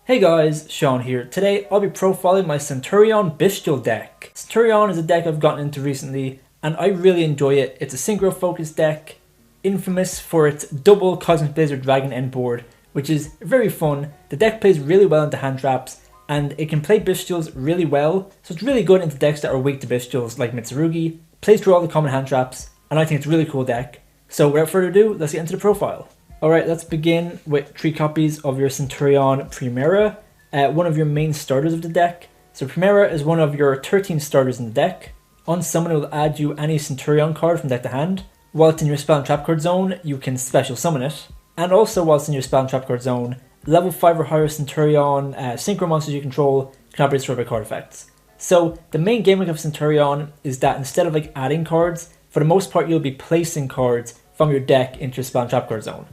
Hey guys, Sean here. Today I'll be profiling my Centur-Ion Bystial deck. Centur-Ion is a deck I've gotten into recently and I really enjoy it. It's a synchro focused deck, infamous for its double Cosmic Blazar Dragon end board, which is very fun. The deck plays really well into hand traps and it can play Bystials really well, so it's really good into decks that are weak to Bystials like Mitsurugi, plays through all the common hand traps, and I think it's a really cool deck. So without further ado, let's get into the profile. Alright, let's begin with 3 copies of your Centur-Ion Primera, one of your main starters of the deck. So Primera is one of your 13 starters in the deck. On summon, it will add you any Centurion card from deck to hand. Whilst in your spell and trap card zone, you can special summon it. And also whilst in your spell and trap card zone, level 5 or higher Centurion synchro monsters you control cannot be destroyed by card effects. So the main gimmick of Centur-Ion is that instead of adding cards, for the most part you'll be placing cards from your deck into your spell and trap card zone.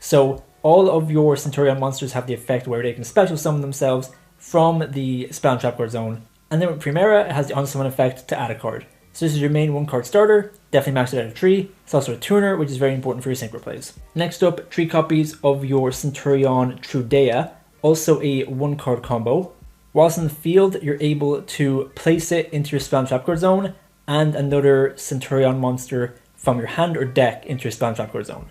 So all of your Centurion monsters have the effect where they can special summon themselves from the spell and trap card zone. And then with Primera, it has the unsummon effect to add a card. So this is your main 1-card starter, definitely maxed out at a 3. It's also a tuner, which is very important for your synchro plays. Next up, 3 copies of your Centur-Ion Trudea, also a 1-card combo. Whilst in the field, you're able to place it into your spell and trap card zone and another Centurion monster from your hand or deck into your spell and trap card zone.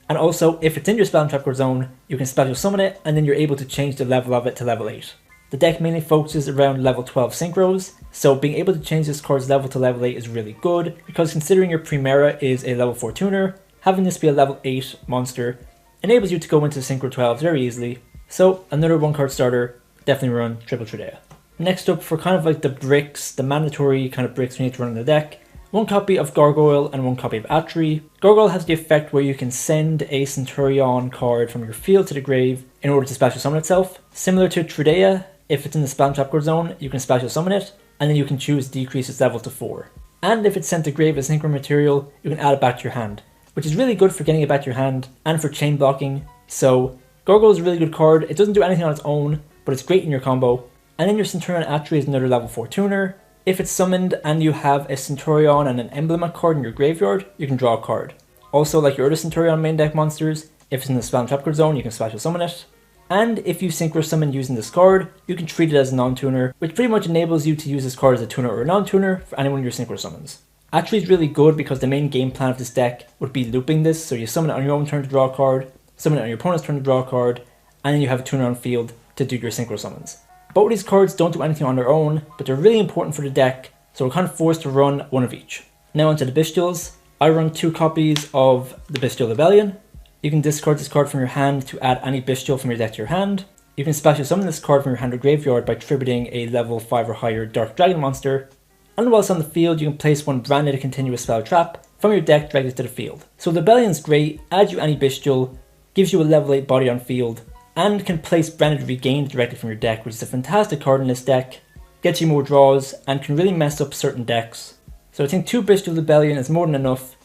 And also, if it's in your spell and trap card zone, you can special summon it and then you're able to change the level of it to level 8. The deck mainly focuses around level 12 synchros, so being able to change this card's level to level 8 is really good, because considering your Primera is a level 4 tuner, having this be a level 8 monster enables you to go into synchro 12 very easily. So another 1-card starter, definitely run triple Trudea. Next up, for kind of like the bricks, the mandatory kind of bricks we need to run in the deck, 1 copy of Gargoyle and 1 copy of Atrii. Gargoyle has the effect where you can send a Centurion card from your field to the grave in order to special summon itself. Similar to Trudea, if it's in the spell and trap card zone, you can special summon it, and then you can choose decrease its level to 4. And if it's sent to grave as synchro material, you can add it back to your hand, which is really good for getting it back to your hand and for chain blocking. So Gargoyle is a really good card. It doesn't do anything on its own, but it's great in your combo. And then your Centurion Atrii is another level 4 tuner. If it's summoned and you have a Centurion and an Emblema card in your graveyard, you can draw a card. Also, like your other Centurion main deck monsters, if it's in the spell and trap card zone, you can special summon it. And if you synchro summon using this card, you can treat it as a non-tuner, which pretty much enables you to use this card as a tuner or a non-tuner for any one of your synchro summons. Atrii is really good because the main game plan of this deck would be looping this, so you summon it on your own turn to draw a card, summon it on your opponent's turn to draw a card, and then you have a tuner on field to do your synchro summons. Both of these cards don't do anything on their own, but they're really important for the deck, so we're kind of forced to run one of each. Now onto the Bystials. I run 2 copies of the Bystial Lubellion. You can discard this card from your hand to add any Bystial from your deck to your hand. You can special summon this card from your hand or graveyard by tributing a level 5 or higher Dark Dragon monster. And whilst on the field, you can place 1 branded continuous spell trap from your deck directly to the field. So Lubellion's great, adds you any Bystial, gives you a level 8 body on field, and can place branded regained directly from your deck, which is a fantastic card in this deck. Gets you more draws and can really mess up certain decks. So I think 2 Bystial Lubellion is more than enough.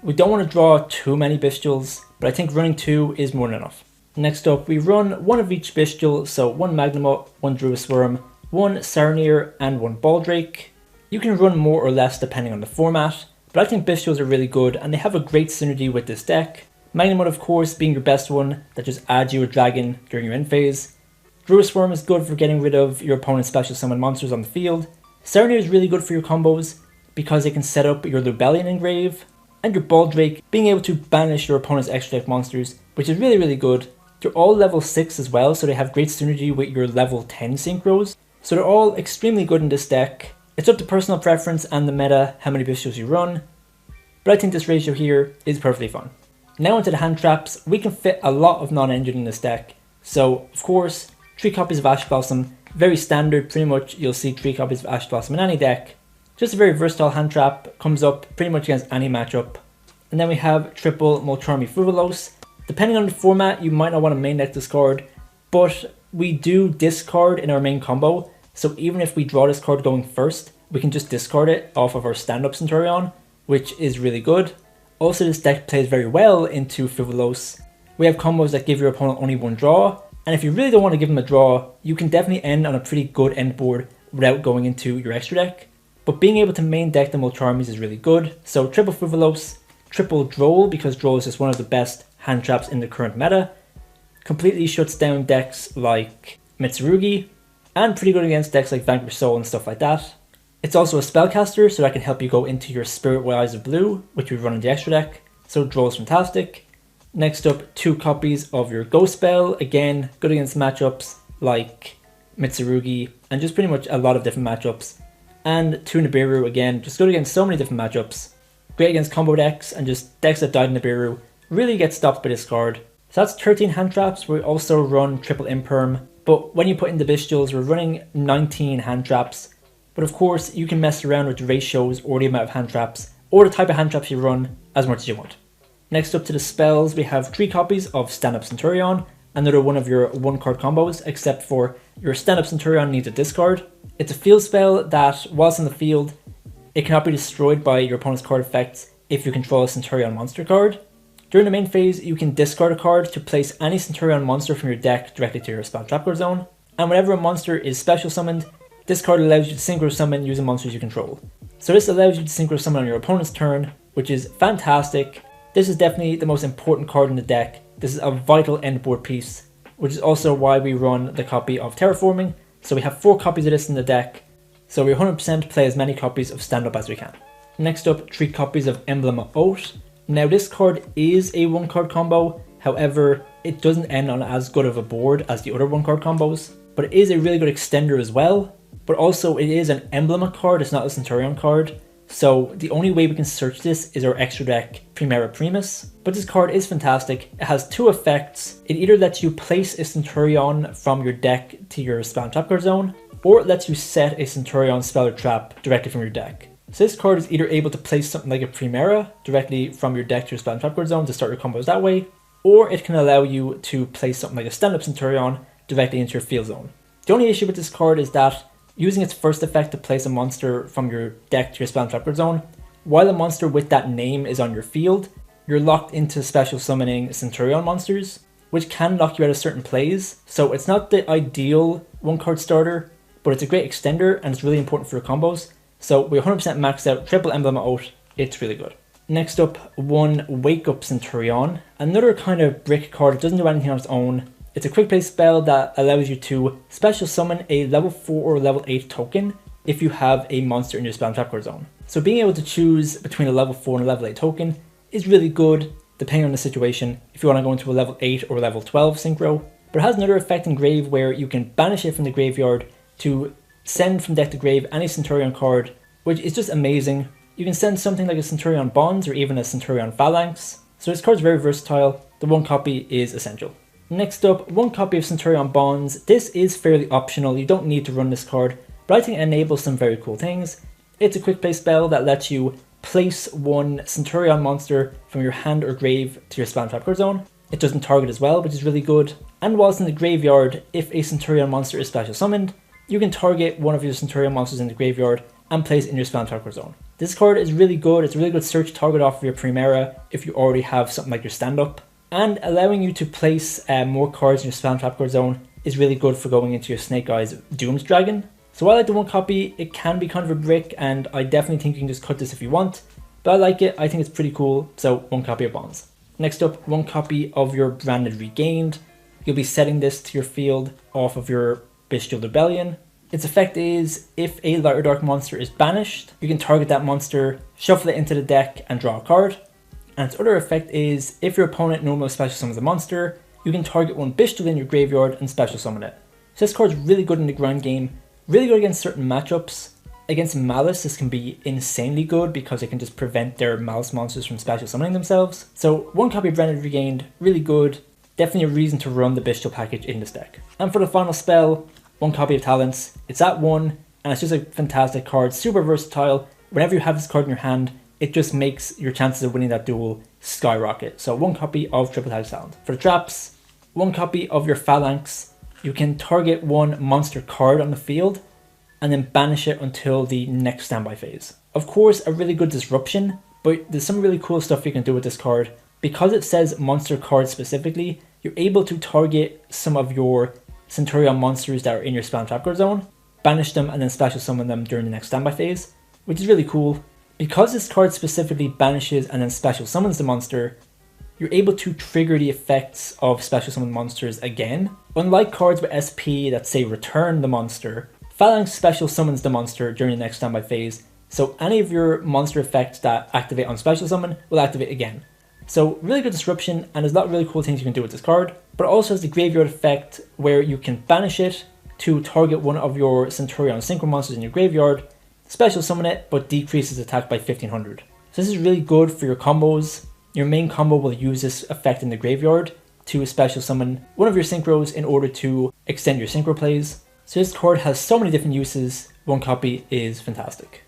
We don't want to draw too many Bystials, but I think running 2 is more than enough. Next up, we run 1 of each Bystial, so 1 Magnamhut, 1 Druiswurm, 1 Saronir, and 1 Baldrake. You can run more or less depending on the format, but I think Bystials are really good and they have a great synergy with this deck. Magnamhut, of course, being your best one that just adds you a dragon during your end phase. Druiswurm is good for getting rid of your opponent's special summon monsters on the field. Saronir is really good for your combos because it can set up your Lubellion engrave. And your Baldrake being able to banish your opponent's extra deck monsters, which is really good. They're all level 6 as well, so they have great synergy with your level 10 synchros. So they're all extremely good in this deck. It's up to personal preference and the meta how many Bystials you run, but I think this ratio here is perfectly fine. Now into the hand traps. We can fit a lot of non-engine in this deck. So of course, 3 copies of Ash Blossom, very standard, pretty much you'll see 3 copies of Ash Blossom in any deck. Just a very versatile hand trap, comes up pretty much against any matchup. And then we have triple Mulcharmy Fuwalos. Depending on the format, you might not want to main deck this card, but we do discard in our main combo, so even if we draw this card going first, we can just discard it off of our Stand Up Centur-Ion, which is really good. Also, this deck plays very well into Fuwalos. We have combos that give your opponent only 1 draw, and if you really don't want to give them a draw, you can definitely end on a pretty good end board without going into your extra deck. But being able to main deck the Mulcharmies is really good. So triple Fuwalos, triple Droll, because Droll is just one of the best hand traps in the current meta. Completely shuts down decks like Mitsurugi, and pretty good against decks like Vanquish Soul and stuff like that. It's also a spellcaster, so that can help you go into your Spirit Eyes of Blue, which we run in the extra deck, so Droll is fantastic. Next up, 2 copies of your Ghost Spell, again, good against matchups like Mitsurugi, and just pretty much a lot of different matchups. And 2 Nibiru, again, just good against so many different matchups. Great against combo decks, and just decks that died in Nibiru really get stopped by this card. So that's 13 hand traps. We also run triple imperm, but when you put in the Bystials, we're running 19 hand traps. But of course, you can mess around with the ratios or the amount of hand traps, or the type of hand traps you run as much as you want. Next up to the spells, we have 3 copies of Stand Up Centur-Ion, another one of your 1-card combos, except for your Stand Up Centur-Ion needs a discard. It's a field spell that, whilst in the field, it cannot be destroyed by your opponent's card effects if you control a Centur-Ion monster card. During the main phase, you can discard a card to place any Centur-Ion monster from your deck directly to your spell trapguard zone, and whenever a monster is special summoned, this card allows you to synchro summon using monsters you control. So this allows you to synchro summon on your opponent's turn, which is fantastic. This is definitely the most important card in the deck. This is a vital endboard piece, which is also why we run the copy of Terraforming. So we have 4 copies of this in the deck, so we 100% play as many copies of Stand Up as we can. Next up, 3 copies of Emblema Oath. Now this card is a 1-card combo, however, it doesn't end on as good of a board as the other 1-card combos, but it is a really good extender as well. But also it is an Emblema card, it's not a Centur-Ion card, so the only way we can search this is our extra deck Primera Primus. But this card is fantastic. It has 2 effects. It either lets you place a Centur-Ion from your deck to your spell and trapguard zone, or it lets you set a Centur-Ion spell or trap directly from your deck. So this card is either able to place something like a Primera directly from your deck to your spell and trapguard zone to start your combos that way, or it can allow you to place something like a Stand Up Centur-Ion directly into your field zone. The only issue with this card is that using its first effect to place a monster from your deck to your spell and trapguard zone, while a monster with that name is on your field, you're locked into special summoning Centur-Ion monsters, which can lock you out of certain plays. So it's not the ideal 1-card starter, but it's a great extender and it's really important for your combos. So we 100% maxed out triple Emblema Oath. It's really good. Next up, 1 Wake Up Centur-Ion, another kind of brick card. It doesn't do anything on its own. It's a quick play spell that allows you to special summon a level 4 or level 8 token if you have a monster in your spell and trapguard zone. So being able to choose between a level 4 and a level 8 token is really good depending on the situation if you want to go into a level 8 or level 12 synchro. But it has another effect in grave where you can banish it from the graveyard to send from deck to grave any Centur-Ion card, which is just amazing. You can send something like a Centur-Ion Bonds or even a Centur-Ion Phalanx. So this card is very versatile. The 1 copy is essential. Next up, 1 copy of Centur-Ion Bonds. This is fairly optional, you don't need to run this card, but I think it enables some very cool things. It's a quick play spell that lets you place 1 Centur-Ion monster from your hand or grave to your spell and trapguard zone. It doesn't target as well, which is really good. And whilst in the graveyard, if a Centur-Ion monster is special summoned, you can target one of your Centur-Ion monsters in the graveyard and place it in your spell and trapguard zone. This card is really good, it's a really good search target off of your Primera if you already have something like your stand-up. And allowing you to place more cards in your spell and trapguard zone is really good for going into your Snake Eyes Dooms Dragon. So I like the 1 copy, it can be kind of a brick and I definitely think you can just cut this if you want. But I like it, I think it's pretty cool, so 1 copy of Bonds. Next up, 1 copy of your Branded Regained. You'll be setting this to your field off of your Bystial Lubellion. Its effect is, if a light or dark monster is banished, you can target that monster, shuffle it into the deck and draw a card. And its other effect is, if your opponent normally special summons a monster, you can target 1 Bystial in your graveyard and special summon it. So this card is really good in the grind game, really good against certain matchups. Against Malice, this can be insanely good because it can just prevent their Malice monsters from special summoning themselves. So 1 copy of Branded Regained, really good, definitely a reason to run the Bystial package in this deck. And for the final spell, 1 copy of Talents. It's at 1, and it's just a fantastic card, super versatile. Whenever you have this card in your hand, it just makes your chances of winning that duel skyrocket. So 1 copy of Triple Talent. For the traps, 1 copy of your Phalanx. You can target 1 monster card on the field and then banish it until the next standby phase. Of course, a really good disruption, but there's some really cool stuff you can do with this card. Because it says monster card specifically, you're able to target some of your Centur-Ion monsters that are in your spell and trapguard zone, banish them and then special summon them during the next standby phase, which is really cool. Because this card specifically banishes and then special summons the monster, you're able to trigger the effects of special summon monsters again. Unlike cards with SP that say return the monster, Phalanx special summons the monster during the next standby phase, so any of your monster effects that activate on special summon will activate again. So really good disruption, and there's a lot of really cool things you can do with this card, but it also has the graveyard effect where you can banish it to target one of your Centur-Ion synchro monsters in your graveyard, special summon it, but decreases attack by 1500. So this is really good for your combos. Your main combo will use this effect in the graveyard to special summon one of your synchros in order to extend your synchro plays. So this card has so many different uses, one copy is fantastic.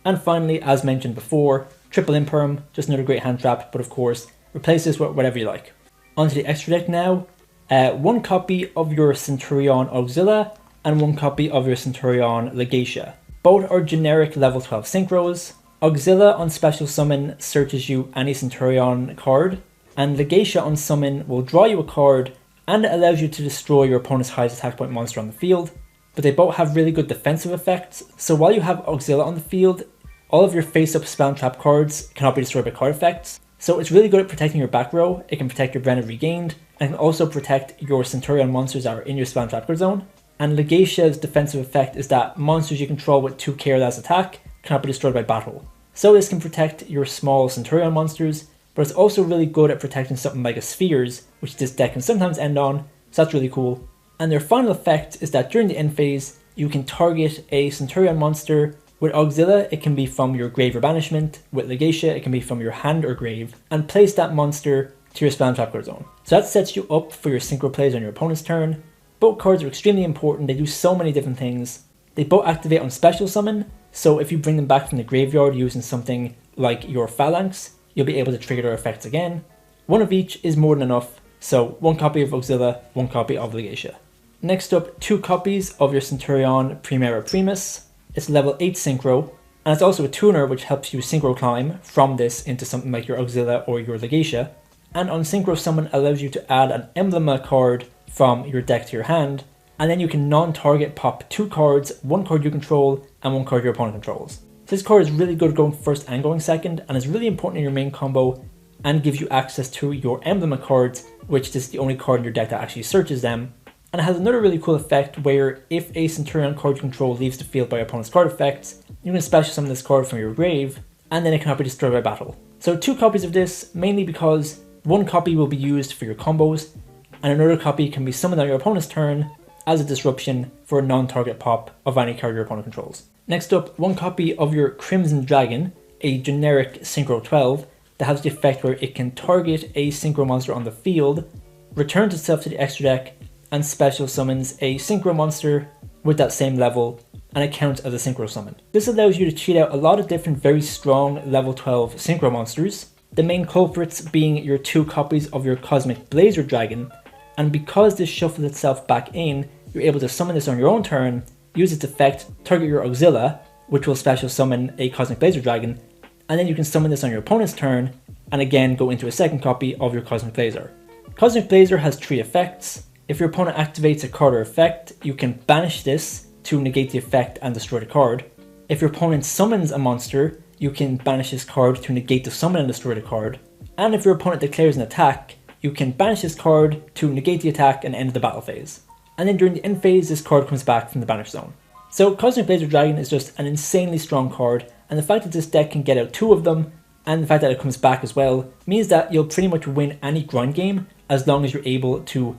And finally, as mentioned before, triple imperm, just another great hand trap, but of course, replace this with whatever you like. Onto the extra deck now. One copy of your Centur-Ion Auxila and one copy of your Centur-Ion Legatia. Both are generic level 12 synchros. Auxila on special summon searches you any Centur-Ion card, and Legatia on summon will draw you a card and it allows you to destroy your opponent's highest attack point monster on the field. But they both have really good defensive effects, so while you have Auxila on the field, all of your face-up spam trap cards cannot be destroyed by card effects. So it's really good at protecting your back row, it can protect your Brenna Regained, and can also protect your Centur-Ion monsters that are in your spam trap card zone. And Legatia's defensive effect is that monsters you control with 2k or less attack cannot be destroyed by battle. So this can protect your small Centur-Ion monsters, but it's also really good at protecting something like a Spheres, which this deck can sometimes end on, so that's really cool. And their final effect is that during the end phase, you can target a Centur-Ion monster. With Auxila, it can be from your grave or banishment. With Legatia, it can be from your hand or grave, and place that monster to your spam trap card zone. So that sets you up for your synchro plays on your opponent's turn. Both cards are extremely important, they do so many different things. They both activate on special summon, so if you bring them back from the graveyard using something like your Phalanx, you'll be able to trigger their effects again. One of each is more than enough, so one copy of Auxila, one copy of Legatia. Next up, two copies of your Centur-Ion Primera Primus. It's level 8 synchro, and it's also a tuner which helps you synchro climb from this into something like your Auxila or your Legatia. And on synchro summon allows you to add an Emblema card from your deck to your hand, and then you can non-target pop 2 cards, one card you control and one card your opponent controls. So this card is really good going first and going second, and is really important in your main combo and gives you access to your Emblema cards, which is the only card in your deck that actually searches them. And it has another really cool effect where if a Centur-Ion card you control leaves the field by your opponent's card effects, you can special summon this card from your grave, and then it cannot be destroyed by battle. So 2 copies of this, mainly because one copy will be used for your combos, and another copy can be summoned on your opponent's turn as a disruption for a non-target pop of any card your opponent controls. Next up, one copy of your Crimson Dragon, a generic Synchro 12, that has the effect where it can target a Synchro monster on the field, returns itself to the extra deck, and special summons a synchro monster with that same level, and it counts as a synchro summon. This allows you to cheat out a lot of different very strong level 12 synchro monsters, the main culprits being your 2 copies of your Cosmic Blazar Dragon, and because this shuffles itself back in, you're able to summon this on your own turn, use its effect, target your Auxila, which will special summon a Cosmic Blazar Dragon, and then you can summon this on your opponent's turn, and again go into a second copy of your Cosmic Blazar. Cosmic Blazar has 3 effects. If your opponent activates a card or effect, you can banish this to negate the effect and destroy the card. If your opponent summons a monster, you can banish this card to negate the summon and destroy the card. And if your opponent declares an attack, you can banish this card to negate the attack and end the battle phase. And then during the end phase, this card comes back from the banish zone. So Cosmic Blazar Dragon is just an insanely strong card, and the fact that this deck can get out 2 of them, and the fact that it comes back as well, means that you'll pretty much win any grind game as long as you're able to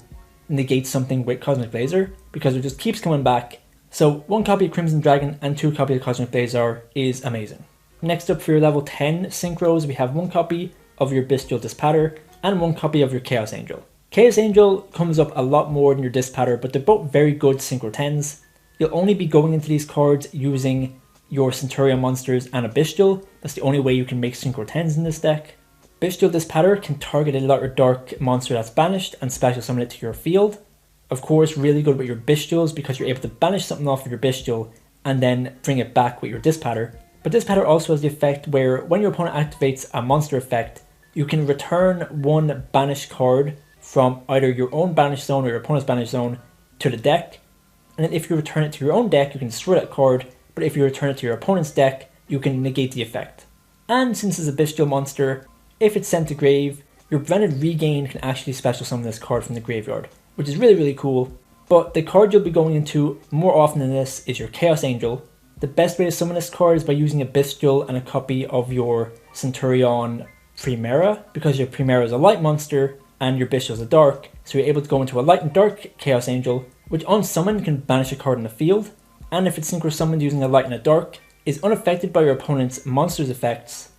negate something with Cosmic Blazar, because it just keeps coming back. So 1 copy of Crimson Dragon and 2 copies of Cosmic Blazar is amazing. Next up for your level 10 synchros, we have 1 copy of your Bystial Dis Pater and 1 copy of your Chaos Angel. Chaos Angel comes up a lot more than your Dis Pater, but they're both very good synchro 10s. You'll only be going into these cards using your Centur-Ion monsters and a Bystial. That's the only way you can make synchro 10s in this deck. Bystial Dis Pater can target a Light or Dark monster that's banished and special summon it to your field. Of course, really good with your Bystials because you're able to banish something off of your Bystial and then bring it back with your Dis Pater. But Dis Pater also has the effect where when your opponent activates a monster effect, you can return 1 banished card from either your own banish zone or your opponent's banish zone to the deck. And then if you return it to your own deck, you can destroy that card, but if you return it to your opponent's deck, you can negate the effect. And since it's a Bystial monster, if it's sent to grave, your branded regain can actually special summon this card from the graveyard, which is really cool. But the card you'll be going into more often than this is your Chaos Angel. The best way to summon this card is by using a Bystial and a copy of your Centur-Ion Primera, because your Primera is a light monster and your Bystial is a dark, so you're able to go into a light and dark Chaos Angel, which on summon can banish a card in the field, and if it's synchro summoned using a light and a dark, is unaffected by your opponent's monster's effects,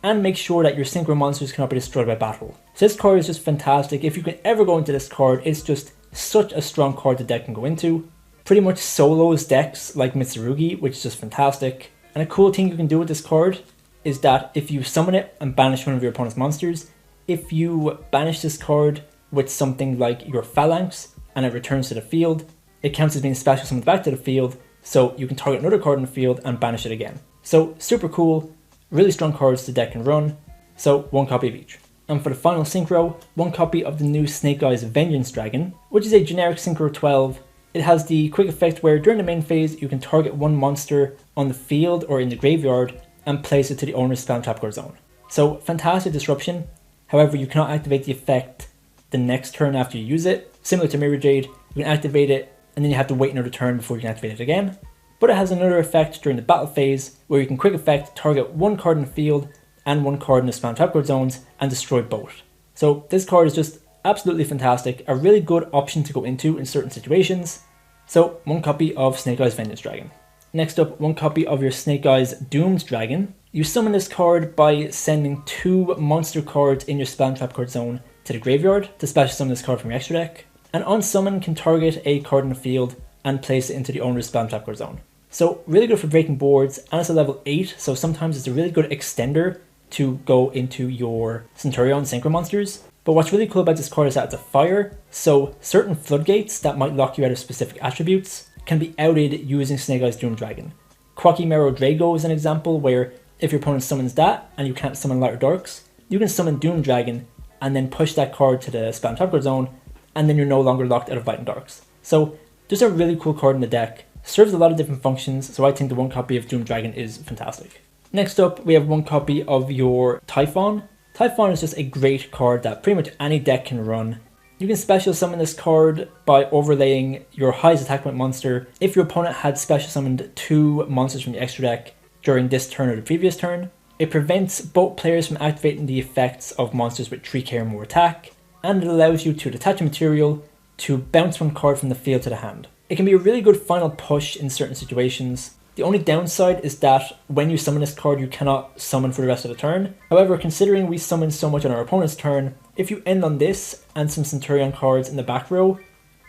and make sure that your synchro monsters cannot be destroyed by battle. So this card is just fantastic. If you can ever go into this card, it's just such a strong card the deck can go into. Pretty much solos decks like Mitsurugi, which is just fantastic. And a cool thing you can do with this card is that if you summon it and banish one of your opponent's monsters, if you banish this card with something like your Phalanx and it returns to the field, it counts as being special summoned back to the field, so you can target another card in the field and banish it again. So super cool, really strong cards the deck can run, so one copy of each. And for the final synchro, one copy of the new Snake Eyes Vengeance Dragon, which is a generic synchro 12. It has the quick effect where during the main phase you can target one monster on the field or in the graveyard and place it to the owner's spell trap card zone. So fantastic disruption, however you cannot activate the effect the next turn after you use it. Similar to Mirror Jade, you can activate it and then you have to wait another turn before you can activate it again. But it has another effect during the battle phase where you can quick effect target one card in the field and one card in the spam trap card zones and destroy both. So this card is just absolutely fantastic, a really good option to go into in certain situations. So one copy of Snake Eyes Vengeance Dragon. Next up, one copy of your Snake Eyes Doomed Dragon. You summon this card by sending 2 monster cards in your spam trap card zone to the graveyard to special summon this card from your extra deck. And on summon can target a card in the field and place it into the owner's spam trap card zone. So really good for breaking boards, and it's a level 8, so sometimes it's a really good extender to go into your Centurion synchro monsters. But what's really cool about this card is that it's a fire, so certain floodgates that might lock you out of specific attributes can be outed using Snake Eyes Doomed Dragon. Quacky Marrow Drago is an example where if your opponent summons that and you can't summon Light or Darks, you can summon Doomed Dragon and then push that card to the spam trap card zone, and then you're no longer locked out of Light and Darks. So just a really cool card in the deck, serves a lot of different functions, so I think the one copy of Doomed Dragon is fantastic. Next up, we have one copy of your TY-PHON. TY-PHON is just a great card that pretty much any deck can run. You can special summon this card by overlaying your highest attack point monster if your opponent had special summoned 2 monsters from the extra deck during this turn or the previous turn. It prevents both players from activating the effects of monsters with 3k or more attack, and it allows you to detach a material to bounce one card from the field to the hand. It can be a really good final push in certain situations. The only downside is that when you summon this card, you cannot summon for the rest of the turn. However, considering we summon so much on our opponent's turn, if you end on this and some Centurion cards in the back row,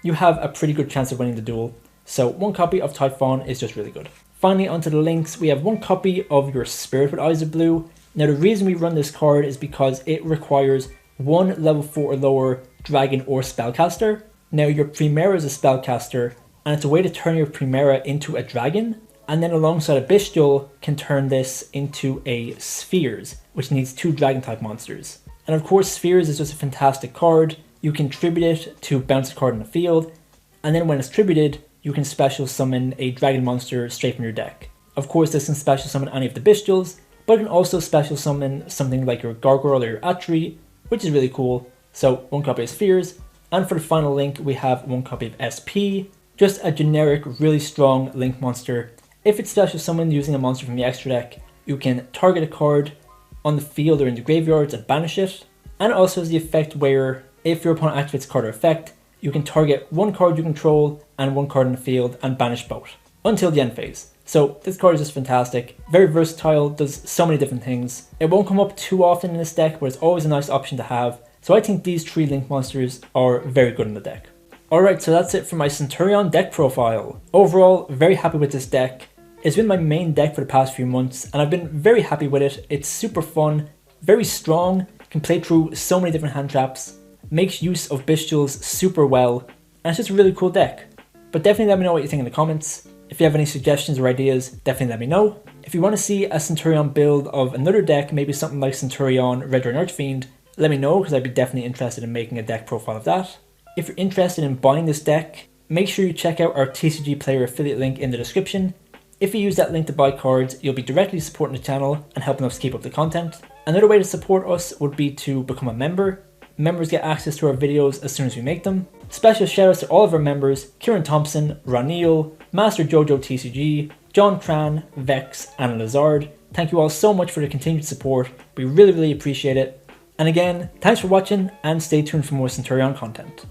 you have a pretty good chance of winning the duel. So one copy of TY-PHON is just really good. Finally, onto the links, we have one copy of your Spirit with Eyes of Blue. Now the reason we run this card is because it requires 1 level 4 or lower dragon or spellcaster. Now your Primera is a spellcaster, and it's a way to turn your Primera into a dragon, and then alongside a Bystial can turn this into a Spheres, which needs 2 dragon type monsters. And of course Spheres is just a fantastic card. You can tribute it to bounce a card in the field, and then when it's tributed, you can special summon a dragon monster straight from your deck. Of course this can special summon any of the Bystials, but it can also special summon something like your Gargoyle or your Atrii, which is really cool. So one copy of Spheres, and for the final link we have one copy of SP, just a generic really strong link monster. If it's special summoned using a monster from the extra deck, you can target a card on the field or in the graveyards and banish it. And it also has the effect where if your opponent activates a card or effect, you can target one card you control and one card in the field and banish both until the end phase. So this card is just fantastic, very versatile, does so many different things. It won't come up too often in this deck, but it's always a nice option to have. So I think these 3 link monsters are very good in the deck. Alright, so that's it for my Centurion deck profile. Overall, very happy with this deck. It's been my main deck for the past few months, and I've been very happy with it. It's super fun, very strong, can play through so many different hand traps, makes use of Bystials super well, and it's just a really cool deck. But definitely let me know what you think in the comments. If you have any suggestions or ideas, definitely let me know. If you want to see a Centurion build of another deck, maybe something like Centurion Red Dragon Archfiend, let me know, because I'd be definitely interested in making a deck profile of that. If you're interested in buying this deck, make sure you check out our TCG Player affiliate link in the description. If you use that link to buy cards, you'll be directly supporting the channel and helping us keep up the content. Another way to support us would be to become a member. members get access to our videos as soon as we make them. Special shoutouts to all of our members: Kieran Thompson, Ronil, Master Jojo TCG, John Tran, Vex, and Lazard. Thank you all so much for the continued support. We really appreciate it. And again, thanks for watching and stay tuned for more Centur-Ion content.